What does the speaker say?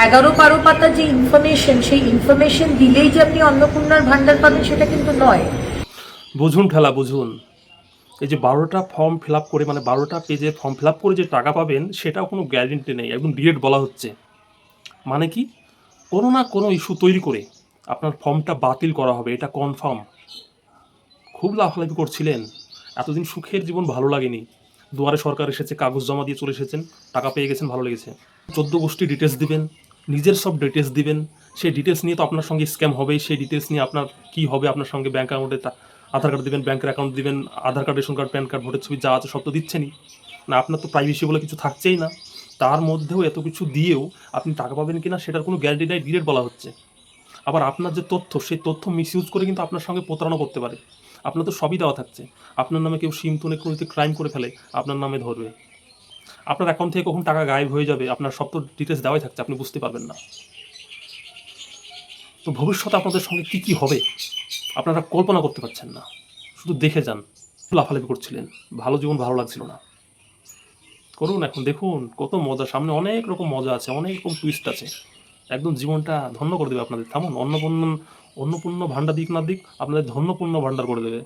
11-12 পাতা যে ইনফরমেশন, সেই ইনফরমেশন দিলেই যে আপনি অন্নপূর্ণার ভান্ডার পাবেন সেটা কিন্তু নয়। বুঝুন ঠেলা বুঝুন, এই যে 12টা ফর্ম ফিল আপ করে, মানে 12টা পেজে ফর্ম ফিল আপ করে যে টাকা পাবেন সেটাও কোনো গ্যারেন্টি নেই, একদম ডিরেক্ট বলা হচ্ছে। মানে কি, কোনো না কোনো ইস্যু তৈরি করে আপনার ফর্মটা বাতিল করা হবে, এটা কনফার্ম। খুব লাফালাফি করছিলেন, এতদিন সুখের জীবন ভালো লাগেনি, দুয়ারে সরকার এসেছে, কাগজ জমা দিয়ে চলে এসেছেন, টাকা পেয়ে গেছেন, ভালো লেগেছে। 14 গোষ্ঠী ডিটেলস দিবেন, নিজের সব ডিটেলস দিবেন, সেই ডিটেলস নিয়ে তো আপনার সঙ্গে স্ক্যাম হবে, সেই ডিটেলস নিয়ে আপনার কি হবে, আপনার সঙ্গে ব্যাঙ্ক অ্যাকাউন্টে আধার কার্ড দিবেন, ব্যাঙ্কের অ্যাকাউন্ট দিবেন, Aadhaar card, ration card, PAN card, ভোটের ছবি যা আছে সব তো দিচ্ছেনই না, আপনার তো প্রাইভেসি বলে কিছু থাকছেই না। তার মধ্যেও এত কিছু দিয়েও আপনি টাকা পাবেন কিনা সেটার কোনো গ্যারান্টি নাই, ডিরেক্ট বলা হচ্ছে। আবার আপনার যে তথ্য, সেই তথ্য মিসইউজ করে কিন্তু আপনার সঙ্গে প্রতারণা করতে পারে। আপনার তো সবই দেওয়া থাকছে, আপনার নামে কেউ সিম তুলে কোনো যদি ক্রাইম করে ফেলে আপনার নামে ধরবে, আপনার অ্যাকাউন্ট থেকে কখন টাকা গায়েব হয়ে যাবে, আপনার সব তো ডিটেলস দেওয়াই থাকছে, আপনি বুঝতে পারবেন না। তো ভবিষ্যতে আপনাদের সঙ্গে কী কী হবে আপনারা কল্পনা করতে পারছেন না, শুধু দেখে যান। লাফালাফি করছিলেন, ভালো জীবন ভালো লাগছিল না, করুন এখন, দেখুন কত মজা, সামনে অনেক রকম মজা আছে, অনেক রকম টুইস্ট আছে, একদম জীবনটা ধন্য করে দেবে আপনাদের। থামুন, অন্নপূর্ণ ভাণ্ডার দিক না দিক, আপনাদের ধন্যপূর্ণ ভাণ্ডার করে দেবে।